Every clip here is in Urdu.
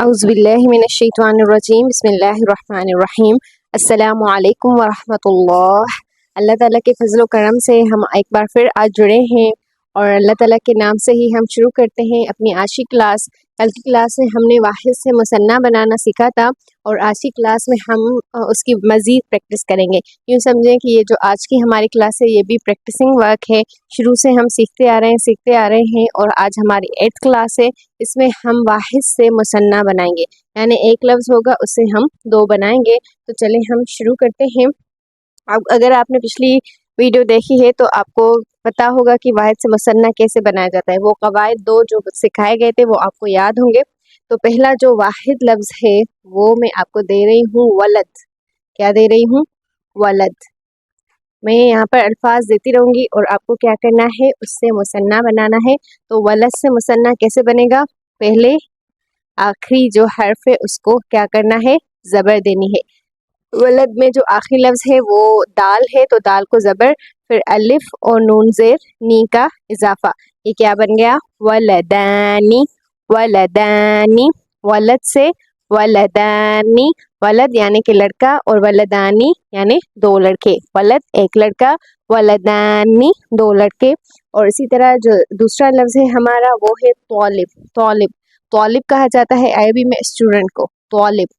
اعوذ باللہ من الشیطان الرجیم بسم اللہ الرحمن الرحیم السلام علیکم ورحمۃ اللہ۔ اللہ تعالیٰ کے فضل و کرم سے ہم ایک بار پھر آج جڑے ہیں اور اللہ تعالیٰ کے نام سے ہی ہم شروع کرتے ہیں اپنی آج کی کلاس۔ کل کی کلاس میں ہم نے واحد سے مثنیٰ بنانا سیکھا تھا اور آج کی کلاس میں ہم اس کی مزید پریکٹس کریں گے۔ یوں سمجھیں کہ یہ جو آج کی ہماری کلاس ہے یہ بھی پریکٹسنگ ورک ہے، شروع سے ہم سیکھتے آ رہے ہیں اور آج ہماری 8th کلاس ہے۔ اس میں ہم واحد سے مثنیٰ بنائیں گے، یعنی ایک لفظ ہوگا اس سے ہم 2 بنائیں گے۔ تو چلیں ہم شروع کرتے ہیں۔ اب اگر آپ نے پچھلی ویڈیو دیکھی ہے تو آپ کو پتا ہوگا کہ واحد سے مثنیٰ کیسے بنایا جاتا ہے۔ وہ قواعد 2 جو سکھائے گئے تھے وہ آپ کو یاد ہوں گے۔ تو پہلا جو واحد لفظ ہے وہ میں آپ کو دے رہی ہوں ولد۔ کیا دے رہی ہوں؟ ولد۔ میں یہاں پر الفاظ دیتی رہوں گی اور آپ کو کیا کرنا ہے، اس سے مثنیٰ بنانا ہے۔ تو ولد سے مثنیٰ کیسے بنے گا؟ پہلے آخری جو حرف ہے اس کو کیا کرنا ہے؟ زبر دینی ہے۔ ولد میں جو آخری لفظ ہے وہ دال ہے، تو دال کو زبر، پھر الف اور نون زیر نی کا اضافہ، یہ کیا بن گیا؟ ولدانی۔ ولدانی، ولد سے ولدانی، ولد یعنی کہ لڑکا اور ولدانی یعنی 2 لڑکے، ولد ایک لڑکا، ولدانی 2 لڑکے۔ اور اسی طرح جو دوسرا لفظ ہے ہمارا وہ ہے طالب۔ طالب، طالب کہا جاتا ہے عربی میں اسٹوڈنٹ کو، طالب۔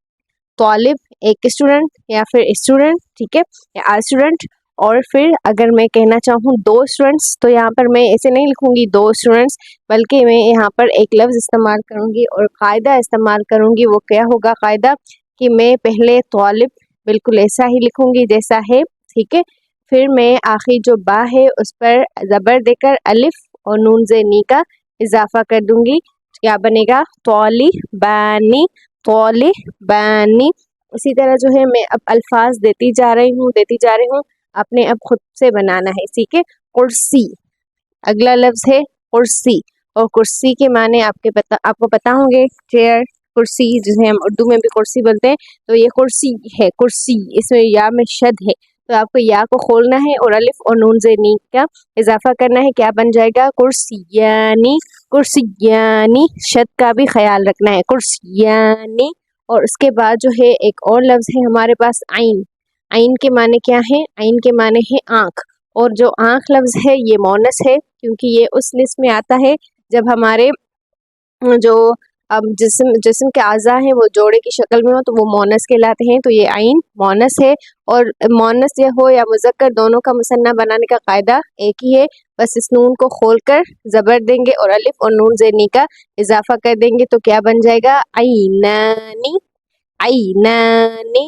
طالب ایک اسٹوڈنٹ یا پھر اسٹوڈنٹ، ٹھیک ہے، یا اسٹوڈنٹ۔ اور پھر اگر میں کہنا چاہوں 2 اسٹوڈنٹس تو یہاں پر میں ایسے نہیں لکھوں گی 2 اسٹوڈنٹس، بلکہ میں یہاں پر ایک لفظ استعمال کروں گی اور قاعدہ استعمال کروں گی۔ وہ کیا ہوگا قاعدہ؟ کہ میں پہلے طالب بالکل ایسا ہی لکھوں گی جیسا ہے، ٹھیک ہے، پھر میں آخری جو با ہے اس پر زبر دے کر الف اور نون زیر نی کا اضافہ کر دوں گی، کیا بنے گا؟ طالبانی، طالبانی۔ اسی طرح جو ہے میں اب الفاظ دیتی جا رہی ہوں، آپ نے اب خود سے بنانا ہے، ٹھیک ہے۔ کرسی، اگلا لفظ ہے کرسی، اور کرسی کے معنی آپ کو پتا ہوں گے، چیئر، کرسی جسے ہم اردو میں بھی کرسی بولتے ہیں، تو یہ کرسی ہے، کرسی، اس میں یا میں شد ہے، تو آپ کو یا کو کھولنا ہے اور الف اور نون زیر نی کا اضافہ کرنا ہے، کیا بن جائے گا؟ کرسیانی، کرسیانی، شد کا بھی خیال رکھنا ہے، کرسیانی۔ اور اس کے بعد جو ہے ایک اور لفظ ہے ہمارے پاس عین۔ عین کے معنی کیا ہے؟ عین کے معنی ہے آنکھ، اور جو آنکھ لفظ ہے یہ مونس ہے، کیونکہ یہ اس لسٹ میں آتا ہے جب ہمارے جو جسم کے اعضاء ہیں وہ جوڑے کی شکل میں ہو تو وہ مونس کہلاتے ہیں، تو یہ عین مونس ہے۔ اور مونس یا ہو یا مذکر دونوں کا مثنیٰ بنانے کا قاعدہ ایک ہی ہے، بس اس نون کو کھول کر زبر دیں گے اور الف اور نون زیر نی کا اضافہ کر دیں گے، تو کیا بن جائے گا؟ عینانی، عینانی۔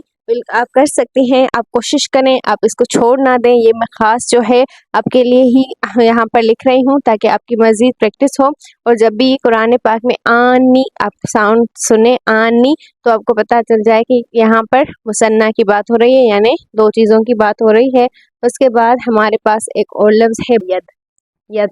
آپ کر سکتے ہیں، آپ کوشش کریں، آپ اس کو چھوڑ نہ دیں، یہ میں خاص جو ہے آپ کے لیے ہی یہاں پر لکھ رہی ہوں تاکہ آپ کی مزید پریکٹس ہو۔ اور جب بھی قرآن پاک میں آنی آپ ساؤنڈ سنیں، آنی، تو آپ کو پتہ چل جائے کہ یہاں پر مثنیٰ کی بات ہو رہی ہے، یعنی 2 چیزوں کی بات ہو رہی ہے۔ اس کے بعد ہمارے پاس ایک اور لفظ ہے ید۔ ید،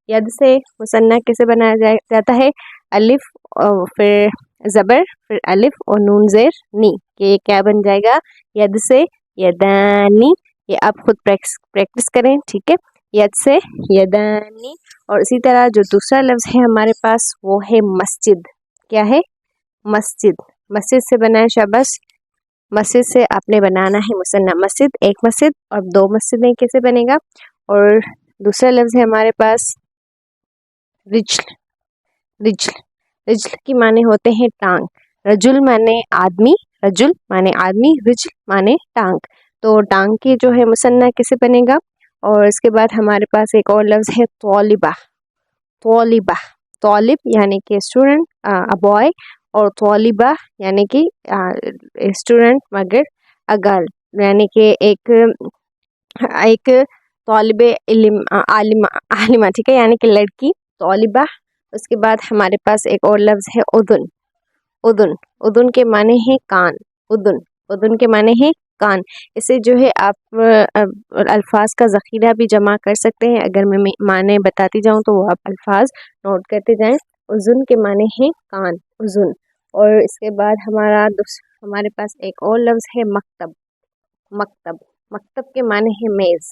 ید سے مثنیٰ کیسے بنایا جاتا ہے؟ الف اور پھر زبر، پھر الف اور نون زیر نی، کہ کیا بن جائے گا؟ ید سے یدانی۔ یہ آپ خود پریکٹس کریں، ٹھیک ہے، ید سے یدانی۔ اور اسی طرح جو دوسرا لفظ ہے ہمارے پاس وہ ہے مسجد۔ کیا ہے؟ مسجد۔ مسجد سے بنا ہے شاباش، مسجد سے آپ نے بنانا ہے مثنیٰ، مسجد ایک مسجد اور 2 مسجدیں کیسے بنے گا؟ اور دوسرا لفظ ہے ہمارے پاس رجل۔ رجل، رجل کی معنی ہوتے ہیں ٹانگ، رجل معنی آدمی، رجل معنی آدمی، رجل معنی ٹانگ، تو ٹانگ کی جو ہے مثنیٰ کیسے بنے گا؟ اور اس کے بعد ہمارے پاس ایک اور لفظ ہے طالبہ۔ طالبہ، طالب یعنی کہ اسٹوڈنٹ، بوائے، اور طالبہ یعنی کہ اسٹوڈنٹ مگر گرل، یعنی کہ ایک طالب علم، عالمہ، ٹھیک ہے، یعنی کہ لڑکی، طالبہ۔ اس کے بعد ہمارے پاس ایک اور لفظ ہے اذن۔ اذن، اذن کے معنی ہے کان، اذن، اذن کے معنی ہے کان۔ اسے جو ہے آپ الفاظ کا ذخیرہ بھی جمع کر سکتے ہیں، اگر میں معنی بتاتی جاؤں تو وہ آپ الفاظ نوٹ کرتے جائیں۔ اذن کے معنی ہے کان، اذن۔ اور اس کے بعد ہمارے پاس ایک اور لفظ ہے مکتب۔ مکتب، مکتب کے معنی ہے میز،